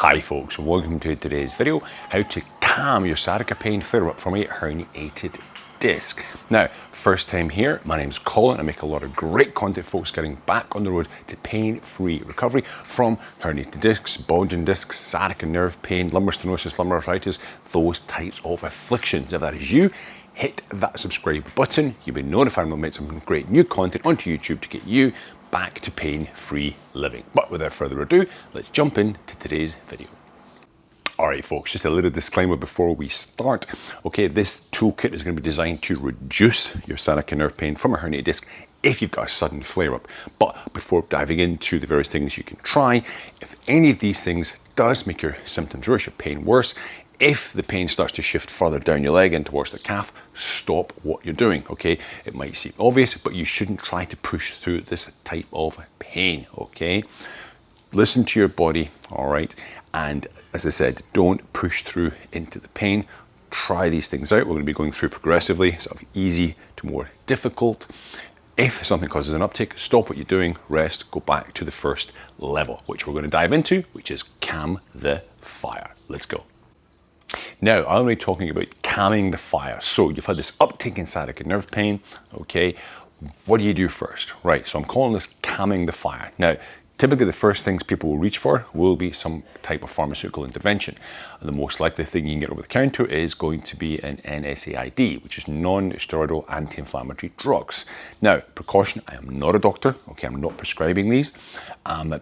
Hi folks, and welcome to today's video, how to calm your sciatica pain flare-up from a herniated disc. Now, first time here, my name's Colin. I make a lot of great content, folks, getting back on the road to pain-free recovery from herniated discs, bulging discs, sciatica nerve pain, lumbar stenosis, lumbar arthritis, those types of afflictions. If that is you, hit that subscribe button. You'll be notified when we make some great new content onto YouTube to get you back to pain-free living. But without further ado, let's jump into today's video. All right, folks, just a little disclaimer before we start. Okay, this toolkit is going to be designed to reduce your sciatica nerve pain from a herniated disc if you've got a sudden flare-up. But before diving into the various things you can try, if any of these things does make your symptoms worse, your pain worse, if the pain starts to shift further down your leg and towards the calf, stop what you're doing, okay? It might seem obvious, but you shouldn't try to push through this type of pain, okay? Listen to your body, all right? And as I said, don't push through into the pain. Try these things out. We're going to be going through progressively, sort of easy to more difficult. If something causes an uptick, stop what you're doing, rest, go back to the first level, which we're going to dive into, which is calm the fire. Let's go. Now, I'm going to be talking about calming the fire. So you've had this uptick in sciatica nerve pain, okay? What do you do first? Right, so I'm calling this calming the fire. Now, typically the first things people will reach for will be some type of pharmaceutical intervention. And the most likely thing you can get over the counter is going to be an NSAID, which is non-steroidal anti-inflammatory drugs. Now, precaution, I am not a doctor, okay? I'm not prescribing these,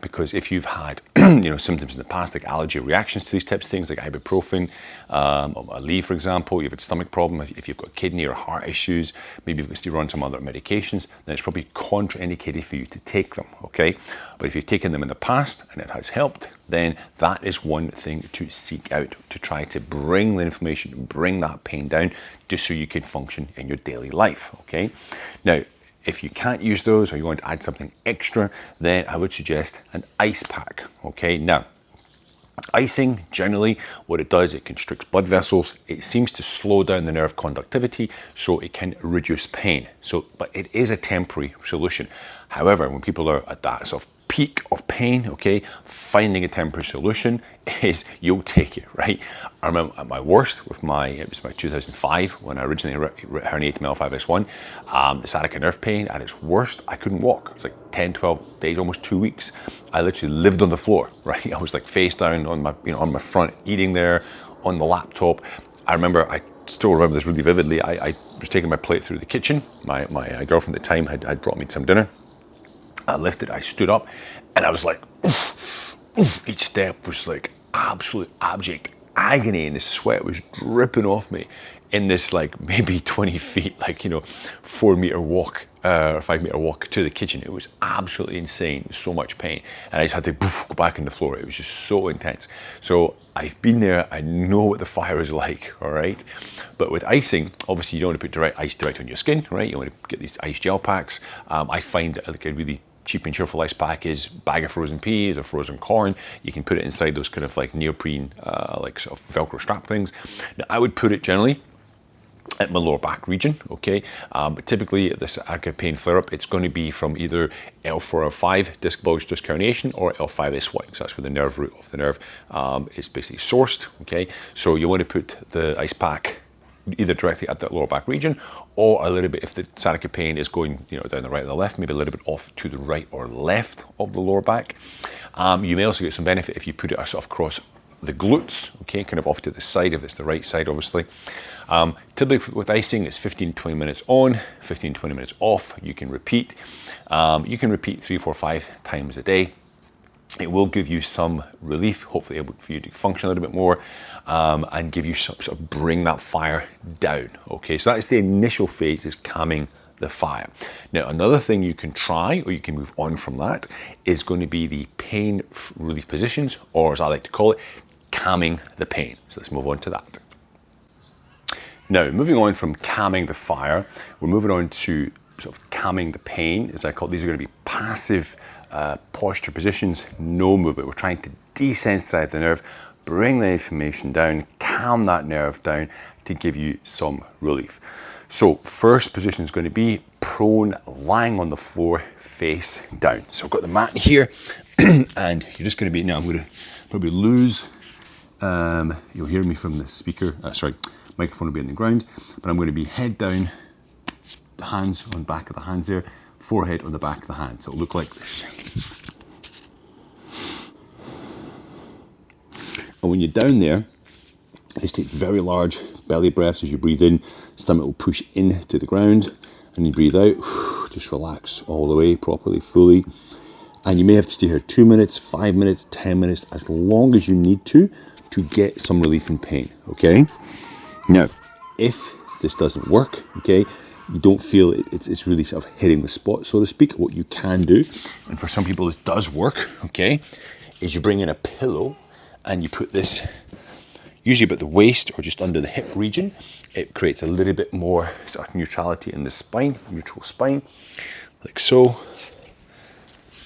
because if you've had symptoms in the past, like allergy reactions to these types of things, like ibuprofen, Aleve, for example, you've had stomach problem, if you've got kidney or heart issues, maybe you're on some other medications, then it's probably contraindicated for you to take them, okay? But if you've taken them in the past and it has helped, then that is one thing to seek out, to try to bring the inflammation, bring that pain down, just so you can function in your daily life, okay? Now, if you can't use those or you want to add something extra, then I would suggest an ice pack, okay? Now, icing, generally, what it does, it constricts blood vessels. It seems to slow down the nerve conductivity, so it can reduce pain. But it is a temporary solution. However, when people are at that sort of peak of pain, okay, finding a temporary solution is, you'll take it, right? I remember at my worst with it was about 2005 when I originally herniated Myofascial, the sciatica nerve pain at its worst, I couldn't walk. It was like 10, 12 days, almost 2 weeks. I literally lived on the floor, right? I was like face down on my front, eating there on the laptop. I still remember this really vividly. I was taking my plate through the kitchen. My girlfriend at the time had brought me some dinner. I lifted, I stood up, and I was like, oof, oof. Each step was like absolute abject agony, and the sweat was dripping off me in this like maybe 20 feet, 4 meter walk, or 5 meter walk to the kitchen. It was absolutely insane, so much pain. And I just had to go back on the floor. It was just so intense. So I've been there, I know what the fire is like, all right? But with icing, obviously you don't want to put ice direct on your skin, right? You want to get these ice gel packs. I find that like a really cheap and cheerful ice pack is a bag of frozen peas or frozen corn. You can put it inside those kind of like neoprene, like sort of Velcro strap things. Now, I would put it generally at my lower back region, okay? But typically, this sciatica pain flare-up, it's going to be from either L4 or L5 disc bulge disc herniation or L5S1. So that's where the nerve root of the nerve is basically sourced, okay? So you want to put the ice pack either directly at that lower back region, or a little bit, if the sciatica pain is going down the right or the left, maybe a little bit off to the right or left of the lower back. You may also get some benefit if you put it sort of across the glutes, okay, kind of off to the side, if it's the right side, obviously. Typically with icing, it's 15-20 minutes on, 15-20 minutes off. You can repeat. You can repeat 3, 4, 5 times a day. It will give you some relief, hopefully able for you to function a little bit more, and give you sort of bring that fire down, okay? So that's the initial phase, is calming the fire. Now, another thing you can try, or you can move on from that, is going to be the pain relief positions, or as I like to call it, calming the pain. So let's move on to that. Now, moving on from calming the fire, we're moving on to sort of calming the pain, as I call it. These are going to be passive posture positions, no movement. We're trying to desensitize the nerve, bring the inflammation down, calm that nerve down to give you some relief. So first position is going to be prone, lying on the floor, face down. So I've got the mat here, and you're just going to be, now I'm going to probably lose, you'll hear me from the speaker, microphone will be on the ground, but I'm going to be head down, the hands on the back of the hands there, forehead on the back of the hand. So it'll look like this. And when you're down there, just take very large belly breaths as you breathe in, stomach will push into the ground, and you breathe out, just relax all the way, properly, fully. And you may have to stay here 2 minutes, 5 minutes, 10 minutes, as long as you need to get some relief in pain, okay? Now, if this doesn't work, okay, you don't feel it's really sort of hitting the spot, so to speak, what you can do, and for some people this does work, okay, is you bring in a pillow and you put this usually about the waist or just under the hip region. It creates a little bit more sort of neutrality in the spine, neutral spine, like so.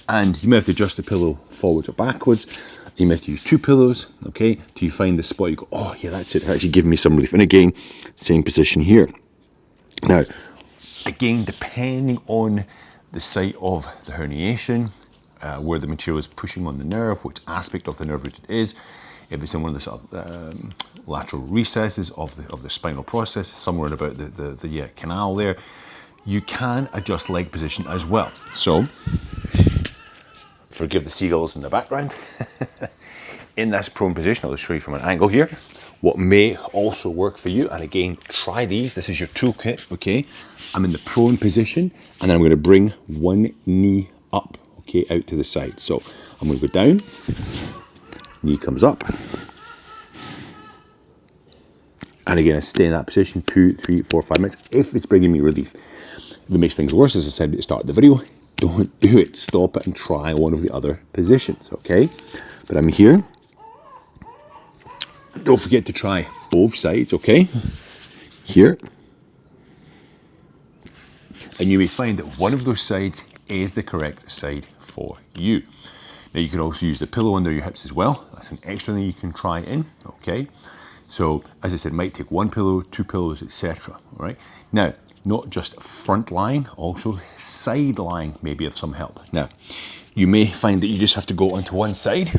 And you may have to adjust the pillow forwards or backwards. You may have to use 2 pillows, okay, till you find the spot. You go, oh yeah, that's it, actually give me some relief. And again, same position here. Now, again, depending on the site of the herniation, where the material is pushing on the nerve, which aspect of the nerve root it is, if it's in one of the sort of, lateral recesses of the spinal process, somewhere in about the canal there, you can adjust leg position as well. So, forgive the seagulls in the background. In this prone position, I'll show you from an angle here, what may also work for you. And again, try these. This is your toolkit, okay? I'm in the prone position, and then I'm going to bring one knee up, okay, out to the side. So I'm going to go down, knee comes up, and again, I stay in that position 2, 3, 4, 5 minutes if it's bringing me relief. If it makes things worse, as I said at the start of the video, don't do it. Stop it and try one of the other positions, okay? But I'm here. Don't forget to try both sides, okay? Here. And you may find that one of those sides is the correct side for you. Now you can also use the pillow under your hips as well. That's an extra thing you can try in, okay? So, as I said, might take 1 pillow, 2 pillows, etc. All right. Now, not just front lying, also side lying may be of some help. Now, you may find that you just have to go onto one side.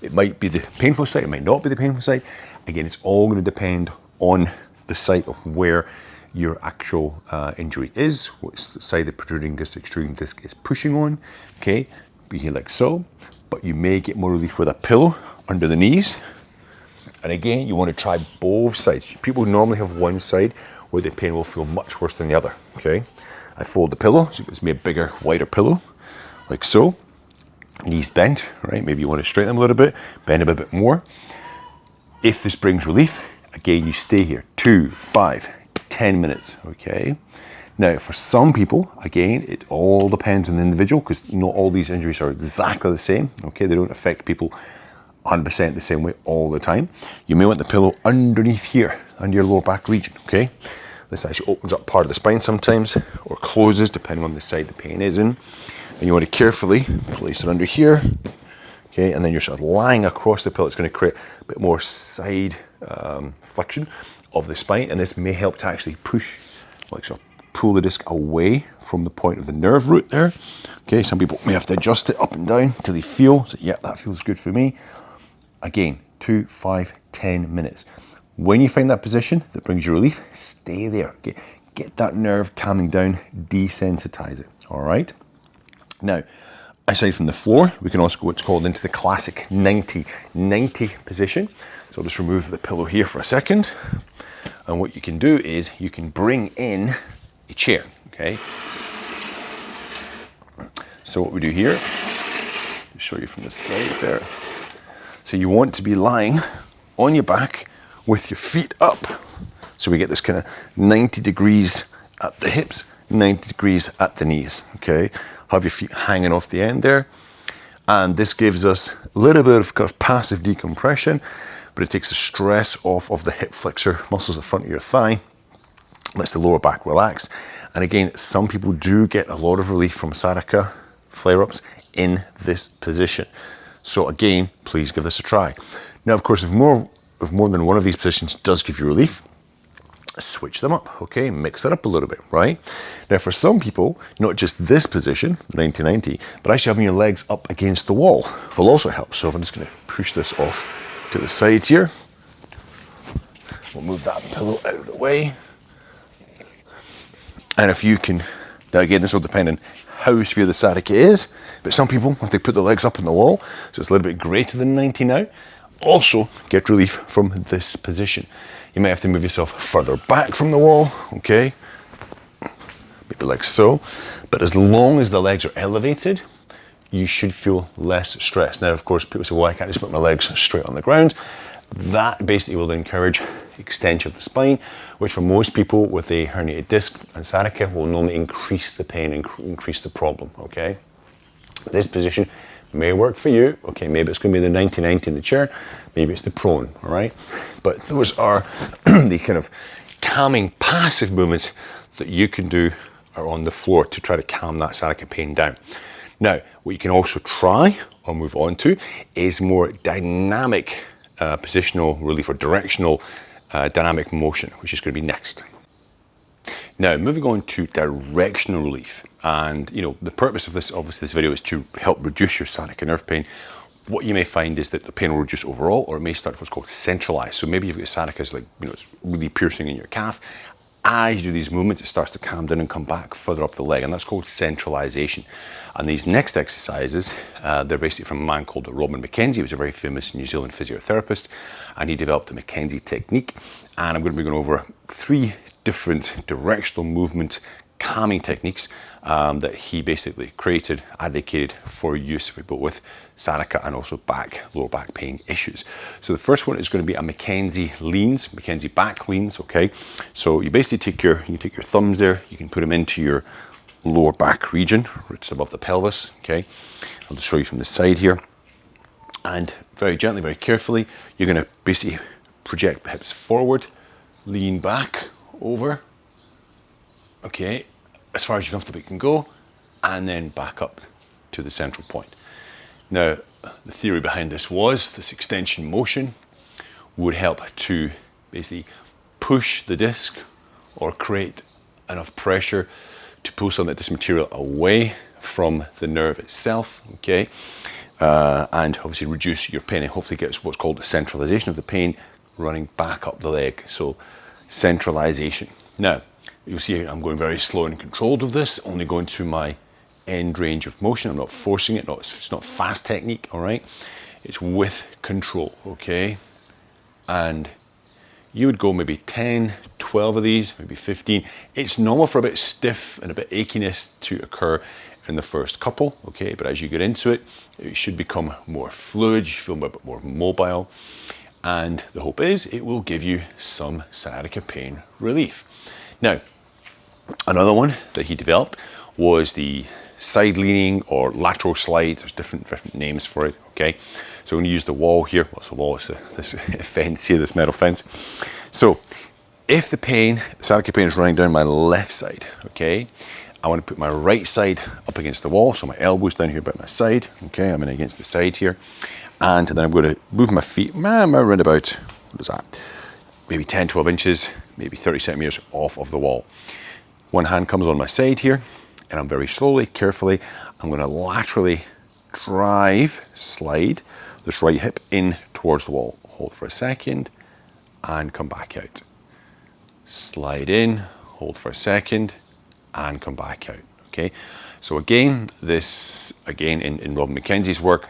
It might be the painful side, it might not be the painful side. Again, it's all going to depend on the site of where your actual injury is, what side the protruding disc, extruding disc is pushing on. Okay, be here like so, but you may get more relief with a pillow under the knees. And again, you want to try both sides. People normally have one side where the pain will feel much worse than the other, okay? I fold the pillow, so it gives me a bigger, wider pillow, like so. Knees bent, right? Maybe you want to straighten them a little bit, bend them a bit more. If this brings relief, again, you stay here 2, 5, 10 minutes, okay? Now, for some people, again, it all depends on the individual because not all these injuries are exactly the same, okay? They don't affect people 100% the same way all the time. You may want the pillow underneath here, under your lower back region, okay? This actually opens up part of the spine sometimes, or closes depending on the side the pain is in. And you want to carefully place it under here, okay? And then you're sort of lying across the pillow. It's going to create a bit more side flexion of the spine, and this may help to actually push, like sort of pull the disc away from the point of the nerve root there. Okay, some people may have to adjust it up and down till they feel, so yeah, that feels good for me. Again, 2, 5, 10 minutes. When you find that position that brings you relief, stay there. Okay? Get that nerve calming down, desensitize it, all right? Now, aside from the floor, we can also go what's called into the classic 90-90 position. So I'll just remove the pillow here for a second. And what you can do is you can bring in a chair, okay? So what we do here, I'll show you from the side there. So you want to be lying on your back with your feet up. So we get this kind of 90 degrees at the hips, 90 degrees at the knees, okay? Have your feet hanging off the end there. And this gives us a little bit of kind of passive decompression, but it takes the stress off of the hip flexor muscles at the front of your thigh, lets the lower back relax. And again, some people do get a lot of relief from sciatica flare-ups in this position. So again, please give this a try. Now, of course, if more than one of these positions does give you relief, switch them up, okay? Mix it up a little bit, right? Now for some people, not just this position, 90-90, but actually having your legs up against the wall will also help. So if I'm just gonna push this off to the sides here, we'll move that pillow out of the way. And if you can, now again, this will depend on how severe the sciatica is, but some people, if they put the legs up on the wall, so it's a little bit greater than 90 now, also get relief from this position. You might have to move yourself further back from the wall, okay? Maybe like so. But as long as the legs are elevated, you should feel less stress. Now, of course, people say, well, I can't just put my legs straight on the ground. That basically will encourage extension of the spine, which for most people with a herniated disc and sciatica will normally increase the pain and increase the problem, okay? This position may work for you. Okay, maybe it's going to be the 90-90 in the chair, maybe it's the prone, all right? But those are the kind of calming passive movements that you can do are on the floor to try to calm that sciatica pain down. Now, what you can also try or move on to is more dynamic positional relief or directional dynamic motion, which is going to be next. Now, moving on to directional relief. And, you know, the purpose of this, obviously, this video is to help reduce your sciatica nerve pain. What you may find is that the pain will reduce overall, or it may start what's called centralized. So maybe you've got sciatica, like, you know, it's really piercing in your calf. As you do these movements, it starts to calm down and come back further up the leg, and that's called centralization. And these next exercises, they're basically from a man called Robin McKenzie, who was a very famous New Zealand physiotherapist, and he developed the McKenzie technique. And I'm going to be going over 3 different directional movement calming techniques that he basically created, advocated for use with sciatica and also lower back pain issues. So the first one is going to be a McKenzie leans, McKenzie back leans, okay? So you basically you can take your thumbs there, you can put them into your lower back region, just above the pelvis, okay? I'll just show you from the side here. And very gently, very carefully, you're going to basically project the hips forward, lean back, over, okay, as far as you're comfortable you can go, and then back up to the central point. Now, the theory behind this was this extension motion would help to basically push the disc or create enough pressure to pull some of this material away from the nerve itself, okay, and obviously reduce your pain and hopefully get what's called the centralization of the pain running back up the leg. So centralization. Now, you'll see I'm going very slow and controlled with this, only going to my end range of motion. I'm not forcing it, it's not fast technique, all right? It's with control, okay? And you would go maybe 10, 12 of these, maybe 15. It's normal for a bit stiff and a bit achiness to occur in the first couple, okay? But as you get into it, it should become more fluid, you feel a bit more mobile. And the hope is it will give you some sciatica pain relief. Now, another one that he developed was the side leaning or lateral slide. There's different names for it, okay? So I'm going to use the wall here. Well, it's the wall, it's this fence here, this metal fence. So if the sciatica pain is running down my left side, okay, I want to put my right side up against the wall. So my elbow's down here by my side, okay? I'm in against the side here. And then I'm going to move my feet around about, what is that? Maybe 10, 12 inches, maybe 30 centimeters off of the wall. One hand comes on my side here, and I'm very slowly, carefully, I'm going to laterally slide this right hip in towards the wall. Hold for a second, and come back out. Slide in, hold for a second, and come back out, okay? So again, in Robin McKenzie's work,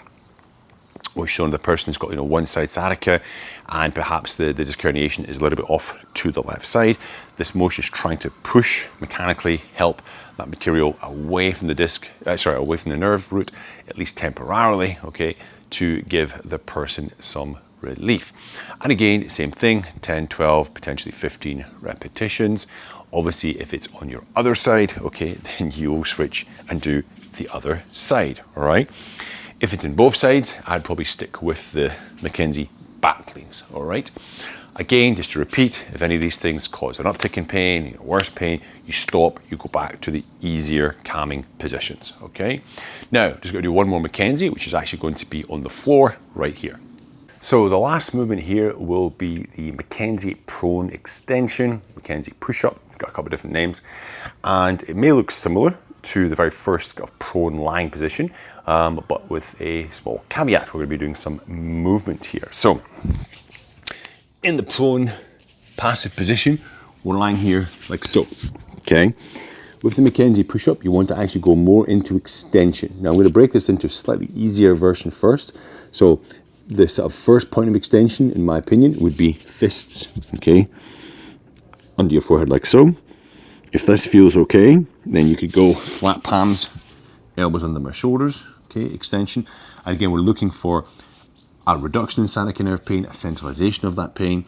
was shown the person's got, one side sciatica and perhaps the disc herniation is a little bit off to the left side. This motion is trying to push, mechanically help that material away from the disc, away from the nerve root, at least temporarily, okay, to give the person some relief. And again, same thing, 10, 12, potentially 15 repetitions. Obviously, if it's on your other side, okay, then you will switch and do the other side, all right? If it's in both sides, I'd probably stick with the McKenzie back leans, all right? Again, just to repeat, if any of these things cause an uptick in pain, worse pain, you stop, you go back to the easier calming positions, okay? Now, just going to do one more McKenzie, which is actually going to be on the floor right here. So the last movement here will be the McKenzie prone extension, McKenzie push-up. It's got a couple of different names, and it may look similar to the very first prone lying position, but with a small caveat. We're going to be doing some movement here. So in the prone passive position, we're lying here like so, okay? With the McKenzie push-up, you want to actually go more into extension. Now I'm going to break this into a slightly easier version first. So the sort of first point of extension, in my opinion, would be fists, okay? Under your forehead like so. If this feels okay, then you could go flat palms, elbows under my shoulders, okay, extension. And again, we're looking for a reduction in sciatica nerve pain, a centralization of that pain.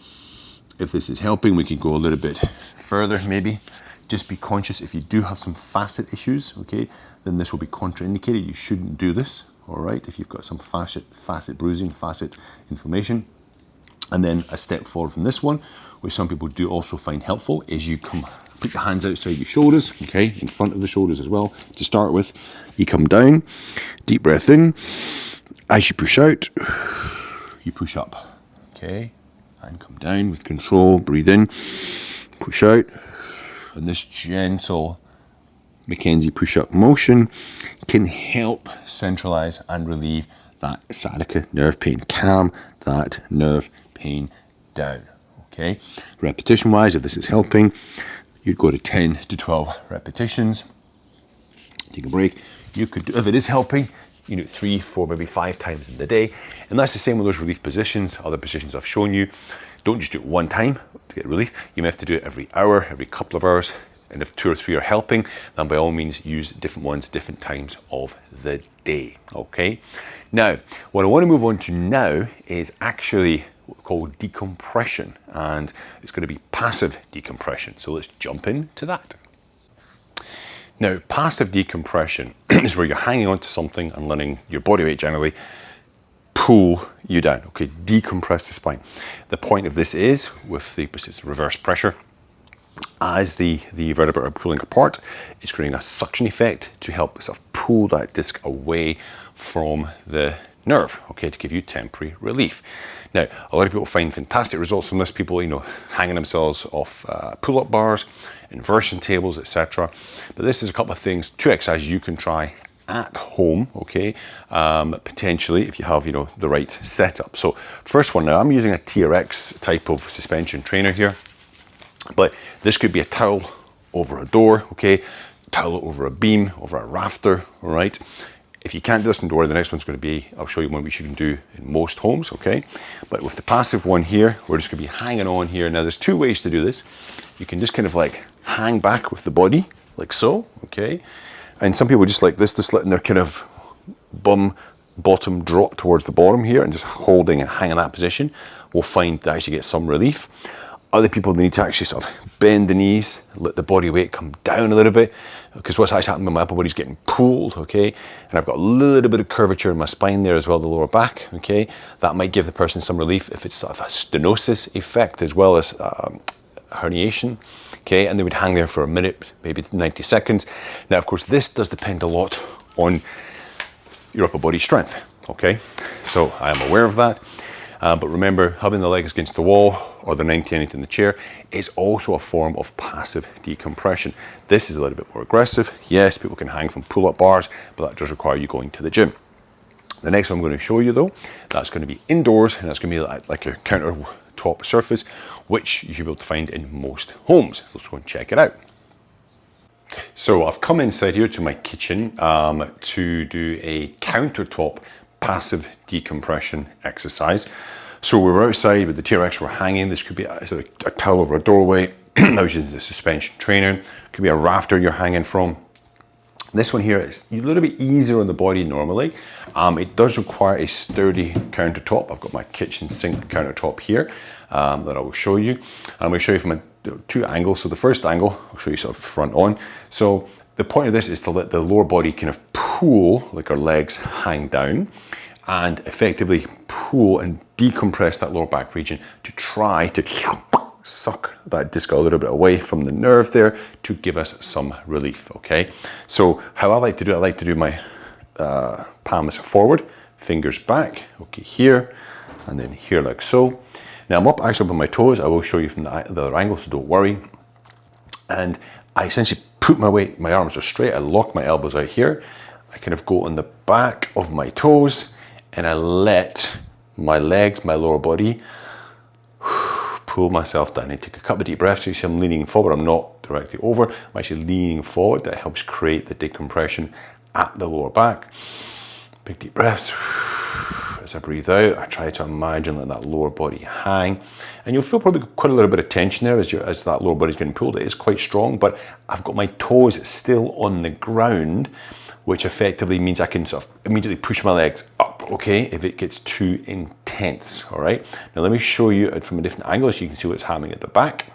If this is helping, we could go a little bit further maybe. Just be conscious if you do have some facet issues, okay, then this will be contraindicated. You shouldn't do this, all right, if you've got some facet bruising, facet inflammation. And then a step forward from this one, which some people do also find helpful, is you put your hands outside your shoulders, okay, in front of the shoulders as well. To start with, you come down, deep breath in. As you push out, you push up, okay, and come down with control, breathe in, push out. And this gentle McKenzie push-up motion can help centralize and relieve that sciatica nerve pain, calm that nerve pain down, okay? Repetition-wise, if this is helping, you'd go to 10 to 12 repetitions. Take a break. You could, if it is helping, you do 3, 4, maybe 5 times in the day. And that's the same with those relief positions, other positions I've shown you. Don't just do it one time to get relief. You may have to do it every hour, every couple of hours. And if 2 or 3 are helping, then by all means use different ones, different times of the day, okay? Now, what I want to move on to now is actually what we call decompression, and it's going to be passive decompression. So let's jump into that. Now, passive decompression is where you're hanging onto something and letting your body weight generally pull you down, okay, decompress the spine. The point of this is, with the reverse pressure, as the vertebrae are pulling apart, it's creating a suction effect to help sort of pull that disc away from the nerve, okay, to give you temporary relief. Now, a lot of people find fantastic results from this. People, you know, hanging themselves off pull-up bars, inversion tables, etc. But this is a couple of things, 2 exercises you can try at home, okay, potentially if you have, you know, the right setup. So first one, now I'm using a TRX type of suspension trainer here, but this could be a towel over a door, okay, towel over a beam, over a rafter, all right. If you can't do this, don't worry, the next one's going to be, I'll show you one which you can do in most homes, okay. But with the passive one here, we're just going to be hanging on here. Now there's 2 ways to do this. You can just kind of like hang back with the body, like so, okay. And some people just like this, just letting their kind of bottom drop towards the bottom here and just holding and hanging that position will find that actually get some relief. Other people, they need to actually sort of bend the knees, let the body weight come down a little bit, because what's actually happening, my upper body's getting pulled, okay? And I've got a little bit of curvature in my spine there as well, the lower back, okay? That might give the person some relief if it's sort of a stenosis effect as well as herniation, okay? And they would hang there for a minute, maybe 90 seconds. Now, of course, this does depend a lot on your upper body strength, okay? So I am aware of that. But remember, having the legs against the wall or the 90-90 in the chair is also a form of passive decompression. This is a little bit more aggressive. Yes, people can hang from pull-up bars, but that does require you going to the gym. The next one I'm going to show you though, that's going to be indoors, and that's going to be like a countertop surface, which you should be able to find in most homes. Let's go and check it out. So I've come inside here to my kitchen to do a countertop passive decompression exercise. So we're outside with the TRX, we're hanging. This could be a towel over a doorway. I was using the suspension trainer. It could be a rafter you're hanging from. This one here is a little bit easier on the body normally. It does require a sturdy countertop. I've got my kitchen sink countertop here that I will show you. I'm going to show you from 2 angles. So the first angle, I'll show you sort of front on. So the point of this is to let the lower body kind of pull, like our legs hang down, and effectively pull and decompress that lower back region to try to suck that disc a little bit away from the nerve there to give us some relief, okay? So how I like to do my palms forward, fingers back, okay, here, and then here like so. Now I'm actually up on my toes. I will show you from the other angle, so don't worry. And I essentially put my weight, my arms are straight, I lock my elbows out here. I kind of go on the back of my toes and I let my legs, my lower body, pull myself down. I take a couple of deep breaths. So you see I'm leaning forward, I'm not directly over, I'm actually leaning forward. That helps create the decompression at the lower back. Big deep breaths. As I breathe out, I try to imagine letting that lower body hang. And you'll feel probably quite a little bit of tension there as that lower body's getting pulled. It is quite strong, but I've got my toes still on the ground, which effectively means I can sort of immediately push my legs up, okay, if it gets too intense, all right? Now let me show you it from a different angle so you can see what's happening at the back.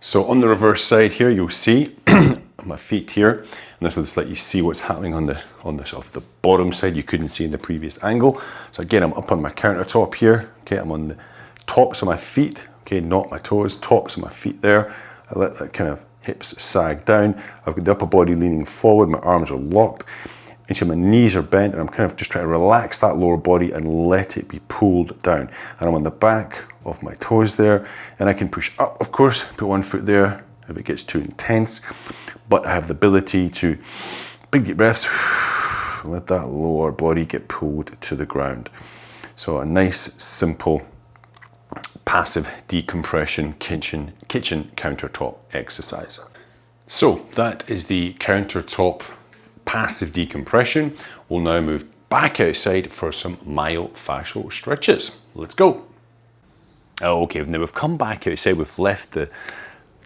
So on the reverse side here, you'll see my feet here, and this will just let you see what's happening on the sort of the bottom side you couldn't see in the previous angle. So again, I'm up on my countertop here, okay, I'm on the tops of my feet, okay, not my toes, tops of my feet there. I let that kind of hips sag down. I've got the upper body leaning forward, my arms are locked, and so my knees are bent, and I'm kind of just trying to relax that lower body and let it be pulled down. And I'm on the back of my toes there, and I can push up, of course, put one foot there if it gets too intense, but I have the ability to, big deep breaths, let that lower body get pulled to the ground. So a nice, simple, passive decompression kitchen countertop exercise. So that is the countertop passive decompression. We'll now move back outside for some myofascial stretches. Let's go. Okay, now we've come back outside, we've left the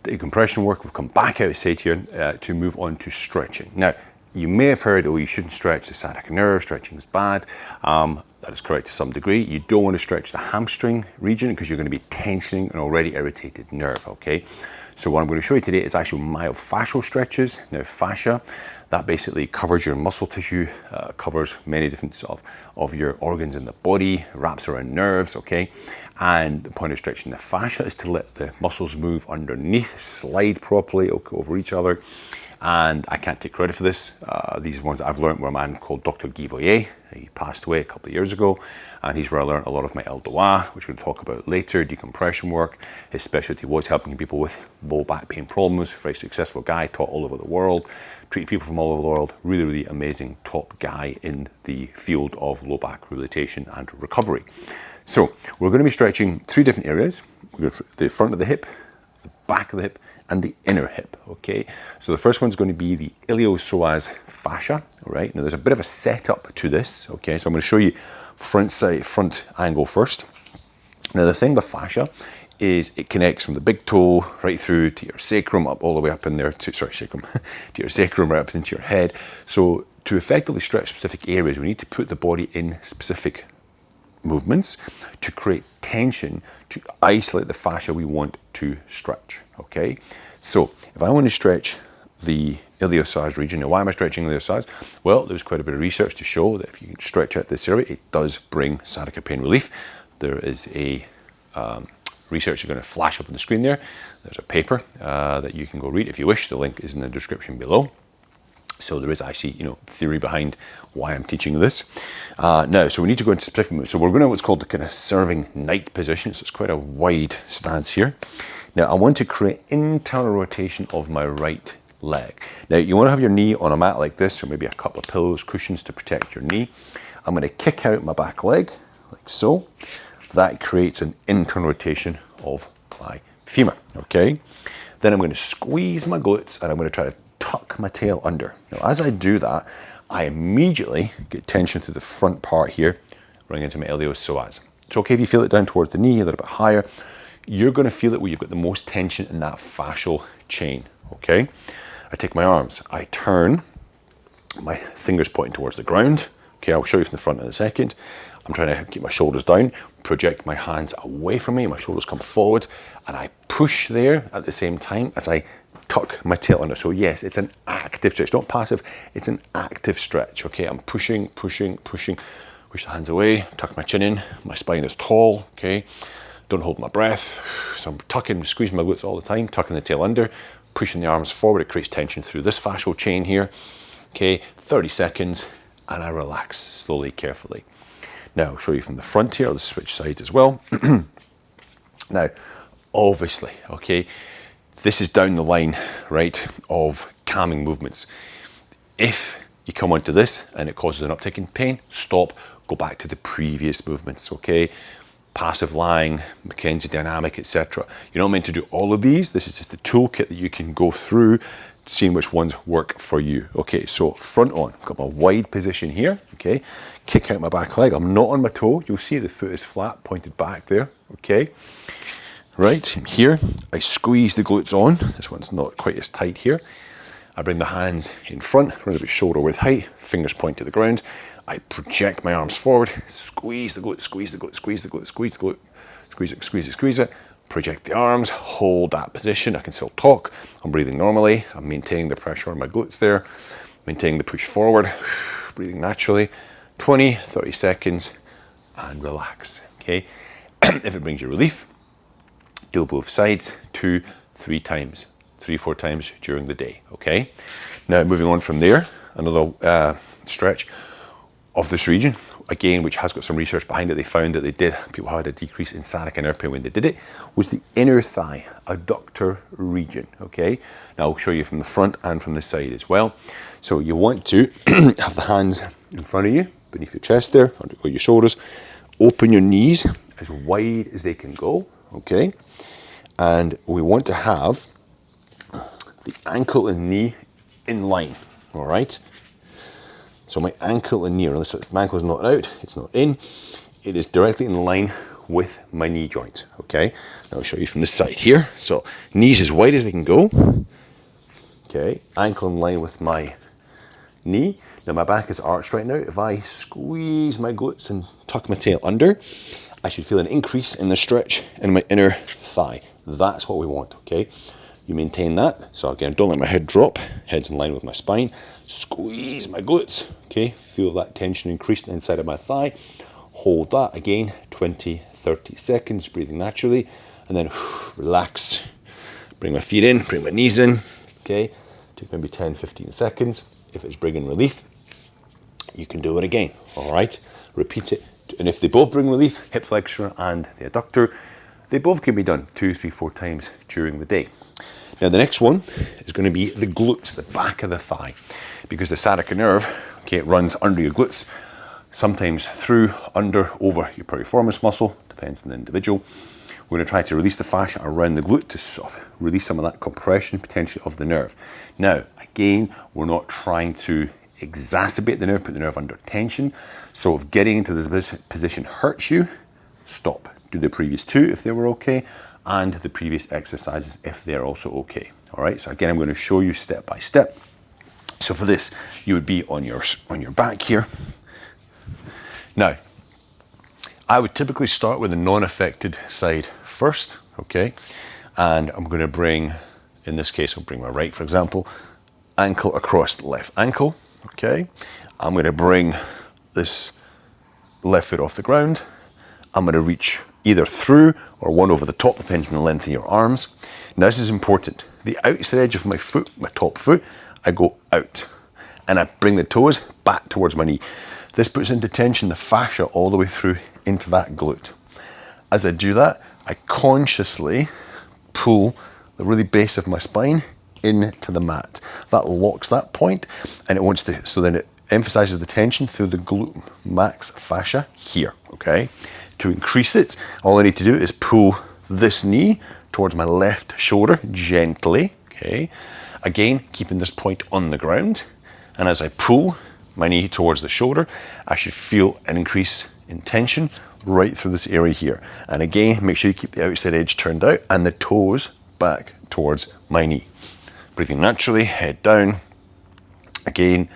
decompression work, we've come back outside here to move on to stretching. Now, you may have heard, oh, you shouldn't stretch the sciatica nerve, stretching is bad. That is correct to some degree. You don't want to stretch the hamstring region because you're going to be tensioning an already irritated nerve, okay? So what I'm going to show you today is actual myofascial stretches. Now, fascia, that basically covers your muscle tissue, covers many different of your organs in the body, wraps around nerves, okay? And the point of stretching the fascia is to let the muscles move underneath, slide properly over each other. And I can't take credit for this. These ones I've learned were a man called Dr. Guy Voyer. He passed away a couple of years ago, and he's where I learned a lot of my ELDOA, which we're going to talk about later, decompression work. His specialty was helping people with low back pain problems. Very successful guy, taught all over the world, treated people from all over the world. Really, really amazing top guy in the field of low back rehabilitation and recovery. So we're going to be stretching three different areas. We're going to the front of the hip, the back of the hip, and the inner hip, okay? So the first one's going to be the iliopsoas fascia, all right? Now there's a bit of a setup to this, okay? So I'm going to show you front angle first. Now the thing with fascia is it connects from the big toe right through to your sacrum, up all the way up in there to, sacrum, to your sacrum, right up into your head. So to effectively stretch specific areas, we need to put the body in specific movements to create tension, to isolate the fascia we want to stretch, okay? So if I want to stretch the iliopsoas region, now why am I stretching iliopsoas? Well, there's quite a bit of research to show that if you stretch out this area, it does bring sciatica pain relief. There is a research you're going to flash up on the screen there. There's a paper that you can go read if you wish. The link is in the description below. So there is actually, theory behind why I'm teaching this. Now, so we need to go into specific moves. So we're going to what's called the kind of serving knight position. So it's quite a wide stance here. Now, I want to create internal rotation of my right leg. Now, you want to have your knee on a mat like this, or maybe a couple of pillows, cushions to protect your knee. I'm going to kick out my back leg, like so. That creates an internal rotation of my femur, okay? Then I'm going to squeeze my glutes, and I'm going to try to tuck my tail under. Now, as I do that, I immediately get tension through the front part here, running into my iliopsoas. It's okay if you feel it down towards the knee, a little bit higher. You're going to feel it where you've got the most tension in that fascial chain, okay? I take my arms, I turn, my fingers pointing towards the ground. Okay, I'll show you from the front in a second. I'm trying to keep my shoulders down, project my hands away from me, my shoulders come forward, and I push there at the same time as I tuck my tail under. So yes, it's an active stretch, not passive, it's an active stretch, okay? I'm pushing, push the hands away, tuck my chin in, my spine is tall, okay? Don't hold my breath. So I'm tucking, squeezing my glutes all the time, tucking the tail under, pushing the arms forward. It creates tension through this fascial chain here, okay? 30 seconds, and I relax slowly, carefully. Now, I'll show you from the front here. I'll switch sides as well. Now, obviously, okay, this is down the line, right, of calming movements. If you come onto this and it causes an uptick in pain, stop, go back to the previous movements, okay? Passive lying, McKenzie dynamic, etc. You're not meant to do all of these. This is just a toolkit that you can go through, seeing which ones work for you. Okay, so front on, I've got my wide position here, okay? Kick out my back leg. I'm not on my toe. You'll see the foot is flat, pointed back there, okay? Right, here, I squeeze the glutes on. This one's not quite as tight here. I bring the hands in front, around about shoulder width height, fingers point to the ground. I project my arms forward, squeeze the glute, squeeze the glute, squeeze the glute, squeeze the glute, squeeze it, squeeze it, squeeze it. Project the arms, hold that position. I can still talk. I'm breathing normally. I'm maintaining the pressure on my glutes there, maintaining the push forward, breathing naturally. 20, 30 seconds, and relax, okay? If it brings you relief, do both sides 2, 3 times, 3, 4 times during the day, okay? Now, moving on from there, another stretch of this region, again, which has got some research behind it. They found that people had a decrease in sciatica nerve pain when they did it, was the inner thigh adductor region, okay? Now, I'll show you from the front and from the side as well. So you want to have the hands in front of you, beneath your chest there, under your shoulders. Open your knees as wide as they can go, okay? And we want to have the ankle and knee in line, all right? So my ankle and knee, my ankle is not out, it's not in, it is directly in line with my knee joint, okay? Now I'll show you from the side here. So knees as wide as they can go, okay? Ankle in line with my knee. Now my back is arched right now. If I squeeze my glutes and tuck my tail under, I should feel an increase in the stretch in my inner thigh. That's what we want, okay? You maintain that. So again, don't let my head drop. Head's in line with my spine. Squeeze my glutes, okay? Feel that tension increase inside of my thigh. Hold that again, 20, 30 seconds, breathing naturally. And then relax. Bring my feet in, bring my knees in, okay? Take maybe 10, 15 seconds. If it's bringing relief, you can do it again, all right? Repeat it. And if they both bring relief, hip flexor and the adductor, they both can be done 2, 3, 4 times during the day. Now the next one is going to be the glutes, the back of the thigh, because the sciatica nerve, okay, it runs under your glutes, sometimes through, under, over your piriformis muscle, depends on the individual. We're going to try to release the fascia around the glute to sort of release some of that compression potential of the nerve. Now, again, we're not trying to exacerbate the nerve, put the nerve under tension. So if getting into this position hurts you, stop. Do the previous 2 if they were okay, and the previous exercises if they're also okay. All right, so again, I'm going to show you step by step. So for this, you would be on your back here. Now, I would typically start with the non-affected side first, okay? And I'm going to bring, in this case, I'll bring my right, for example, ankle across the left ankle, okay? I'm going to bring this left foot off the ground. I'm going to reach either through or one over the top, depends on the length of your arms. Now this is important. The outside edge of my foot, my top foot, I go out and I bring the toes back towards my knee. This puts into tension the fascia all the way through into that glute. As I do that, I consciously pull the really base of my spine into the mat. That locks that point and it wants to, so then it emphasizes the tension through the glute max fascia here, okay? To increase it, all I need to do is pull this knee towards my left shoulder gently, okay? Again, keeping this point on the ground. And as I pull my knee towards the shoulder, I should feel an increase in tension right through this area here. And again, make sure you keep the outside edge turned out and the toes back towards my knee. Breathing naturally, head down. Again,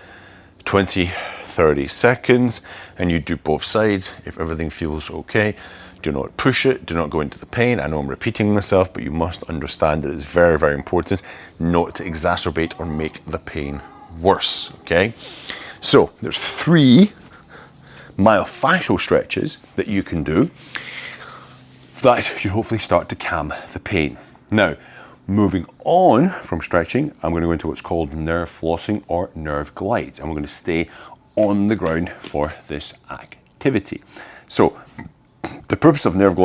20, 30 seconds, and you do both sides. If everything feels okay, do not push it, do not go into the pain. I know I'm repeating myself, but you must understand that it's very, very important not to exacerbate or make the pain worse, okay? So there's 3 myofascial stretches that you can do that should hopefully start to calm the pain. Now, moving on from stretching, I'm going to go into what's called nerve flossing or nerve glides, and we're going to stay on the ground for this activity. So the purpose of nerve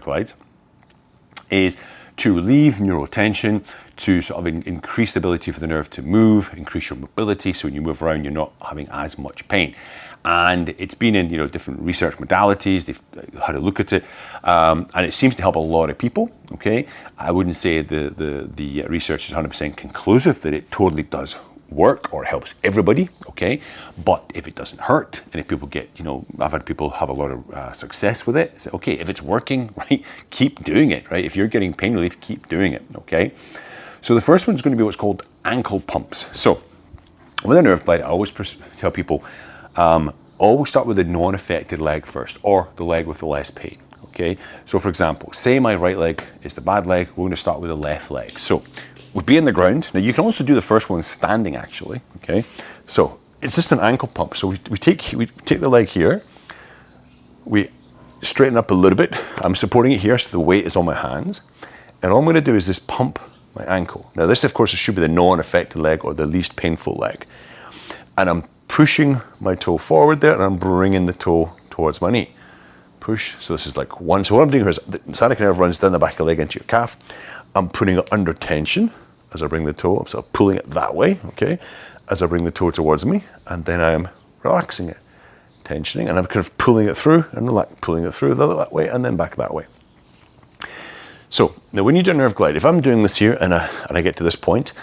glides, is to relieve neural tension, to sort of increase the ability for the nerve to move, increase your mobility, so when you move around, you're not having as much pain. And it's been in different research modalities. They've had a look at it, and it seems to help a lot of people. Okay, I wouldn't say the research is 100% conclusive that it totally does work or helps everybody. Okay, but if it doesn't hurt, and if people get, I've had people have a lot of success with it. Say, okay, if it's working, right, keep doing it. Right, if you're getting pain relief, keep doing it. Okay, so the first one is going to be what's called ankle pumps. So with a nerve glide, I always tell people, always start with the non-affected leg first, or the leg with the less pain. Okay, so for example, say my right leg is the bad leg, we're going to start with the left leg. So we'd be in the ground. Now you can also do the first one standing actually. Okay, so it's just an ankle pump. So we take the leg here, we straighten up a little bit. I'm supporting it here, so the weight is on my hands, and all I'm going to do is just pump my ankle. Now this, of course, should be the non-affected leg or the least painful leg, and I'm pushing my toe forward there, and I'm bringing the toe towards my knee. Push. So this is like one. So what I'm doing here is the sciatica nerve runs down the back of the leg into your calf. I'm putting it under tension as I bring the toe up, so I'm pulling it that way, okay, as I bring the toe towards me, and then I'm relaxing it, tensioning, and I'm kind of pulling it through, and pulling it through that way, and then back that way. So now when you do a nerve glide, if I'm doing this here, and I get to this point,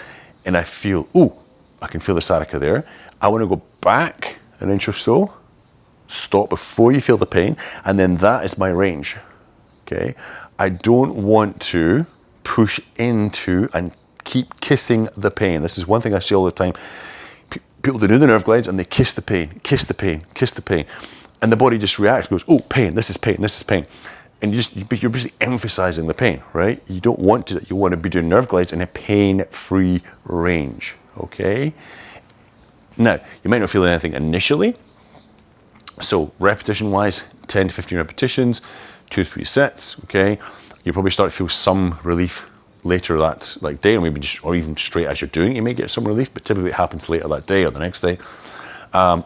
and I feel, I can feel the sciatica there, I want to go back an inch or so, stop before you feel the pain, and then that is my range, okay? I don't want to push into and keep kissing the pain. This is one thing I see all the time. People do the nerve glides and they kiss the pain, kiss the pain, kiss the pain. And the body just reacts, goes, oh, pain, this is pain, this is pain. And you're basically emphasizing the pain, right? You don't want to, you want to be doing nerve glides in a pain-free range, okay? Now, you might not feel anything initially. So repetition-wise, 10 to 15 repetitions, 2-3 sets, okay? You probably start to feel some relief later that day, or maybe or even straight as you're doing it, you may get some relief, but typically it happens later that day or the next day.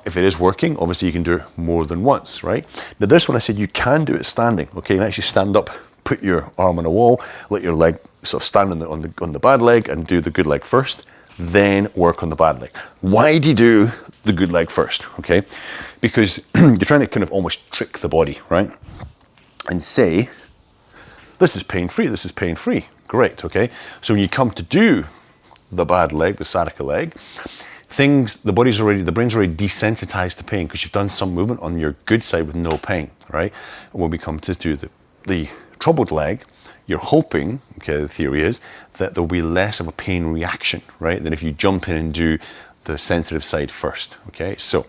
If it is working, obviously you can do it more than once, right? Now this one I said you can do it standing, okay? You can actually stand up, put your arm on a wall, let your leg sort of stand on the bad leg and do the good leg first, then work on the bad leg. Why do you do the good leg first, okay? Because you're trying to kind of almost trick the body, right? And say, this is pain-free, this is pain-free. Great, okay? So when you come to do the bad leg, the sciatica leg, the brain's already desensitized to pain because you've done some movement on your good side with no pain, right? And when we come to do the troubled leg, you're hoping, okay, the theory is that there'll be less of a pain reaction, right, than if you jump in and do the sensitive side first, okay? So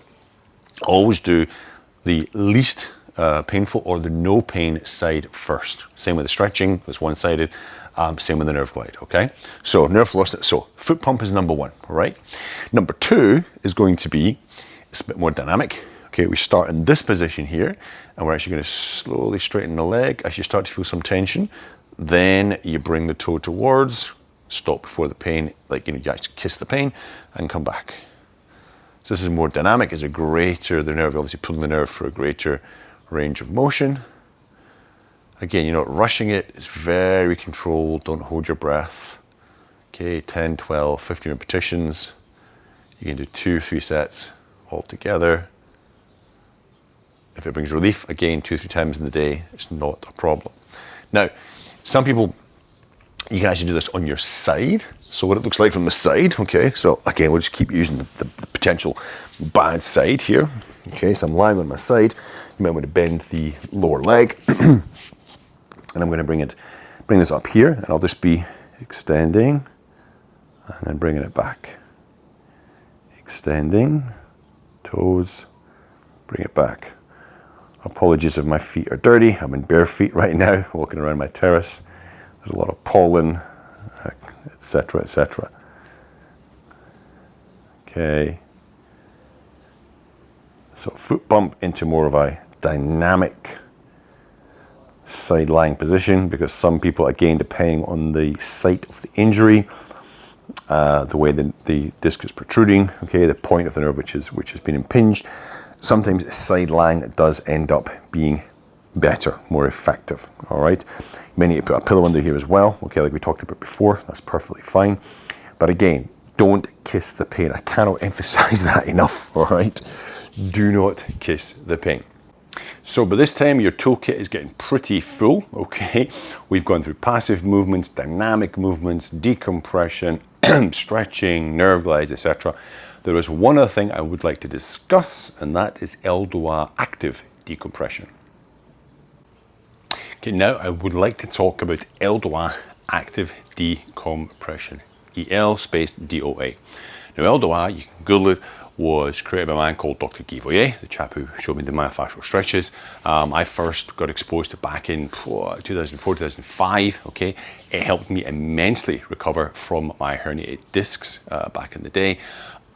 always do the least painful or the no pain side first. Same with the stretching, that's one-sided. Same with the nerve glide, okay? So nerve loss, so foot pump is number one, all right? Number two is going to be, it's a bit more dynamic. Okay, we start in this position here, and we're actually going to slowly straighten the leg as you start to feel some tension. Then you bring the toe towards, stop before the pain, you actually kiss the pain, and come back. So this is more dynamic, the nerve, obviously pulling the nerve for a greater range of motion. Again, you're not rushing it, it's very controlled, don't hold your breath. Okay, 10, 12, 15 repetitions. You can do 2-3 sets all together. If it brings relief, again, 2-3 times in the day, it's not a problem. Now, some people, you can actually do this on your side. So what it looks like from the side, okay, so again, we'll just keep using the potential bad side here. Okay, so I'm lying on my side. You might want to bend the lower leg. And I'm going to bring this up here, and I'll just be extending and then bringing it back. Extending, toes, bring it back. Apologies if my feet are dirty. I'm in bare feet right now, walking around my terrace. There's a lot of pollen, etc., etc. Okay. So foot bump into more of a dynamic side lying position, because some people, again, depending on the site of the injury, the way the disc is protruding, okay, the point of the nerve which has been impinged, sometimes side lying does end up being better, more effective, all right? You may need to put a pillow under here as well, okay, like we talked about before, that's perfectly fine. But again, don't kiss the pain. I cannot emphasize that enough, all right? Do not kiss the pain. So by this time, your toolkit is getting pretty full, okay? We've gone through passive movements, dynamic movements, decompression, stretching, nerve glides, etc. There is one other thing I would like to discuss, and that is ELDOA active decompression. Okay, now I would like to talk about ELDOA active decompression. EL space DOA. Now ELDOA, you can Google it, was created by a man called Dr. Guy Voyer, the chap who showed me the myofascial stretches. I first got exposed to back in 2004, 2005, okay? It helped me immensely recover from my herniated discs back in the day.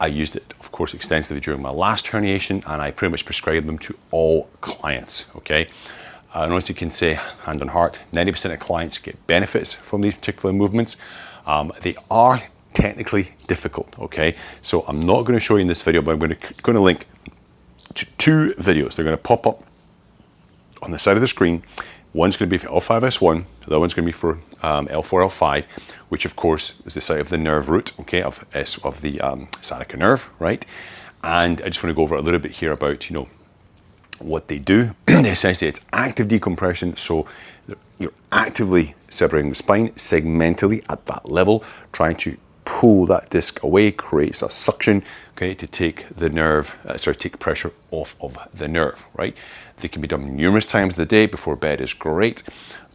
I used it, of course, extensively during my last herniation, and I pretty much prescribed them to all clients, okay? And honestly, can say, hand on heart, 90% of clients get benefits from these particular movements. They are technically difficult, okay? So I'm not going to show you in this video, but I'm going to link to two videos. They're going to pop up on the side of the screen. One's going to be for L5S1, the other one's going to be for L4, L5, which of course is the site of the nerve root, okay, of the sciatica nerve, right? And I just want to go over a little bit here about, you know, what they do. Essentially, it's active decompression, so you're actively separating the spine segmentally at that level, trying to pull that disc away, creates a suction, okay, to take the nerve, take pressure off of the nerve, right? They can be done numerous times of the day. Before bed is great,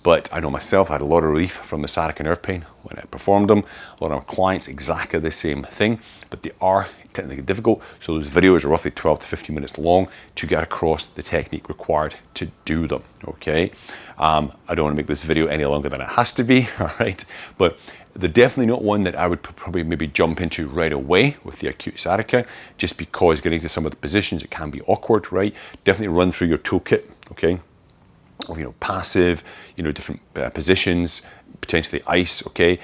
but I know myself, I had a lot of relief from the sciatica nerve pain when I performed them. A lot of my clients, exactly the same thing, but they are technically difficult. So those videos are roughly 12 to 15 minutes long to get across the technique required to do them, okay? I don't want to make this video any longer than it has to be, all right? But they're definitely not one that I would probably maybe jump into right away with the acute sciatica, just because getting to some of the positions, it can be awkward, right? Definitely run through your toolkit, okay? Of, you know, passive, you know, different positions, potentially ice, okay?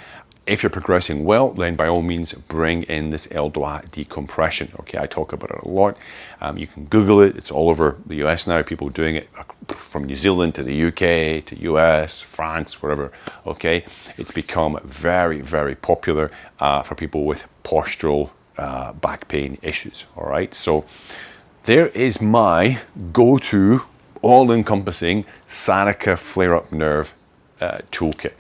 If you're progressing well, then by all means bring in this ELDOA decompression, okay? I talk about it a lot. You can Google it. It's all over the US now. People doing it from New Zealand to the UK to US, France, wherever, okay? It's become very, very popular for people with postural back pain issues, all right? So there is my go-to all-encompassing sciatica flare-up nerve toolkit.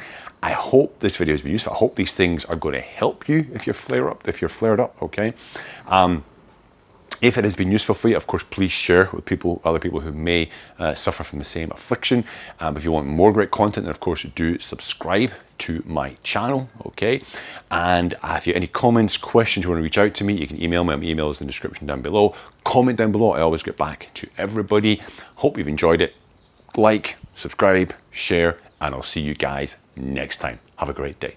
I hope this video has been useful. I hope these things are going to help you if you're flared up, okay? If it has been useful for you, of course, please share with other people who may suffer from the same affliction. If you want more great content, then of course do subscribe to my channel, okay? And if you have any comments, questions, you want to reach out to me, you can email me. My email is in the description down below. Comment down below. I always get back to everybody. Hope you've enjoyed it. Like, subscribe, share, and I'll see you guys next time. Have a great day.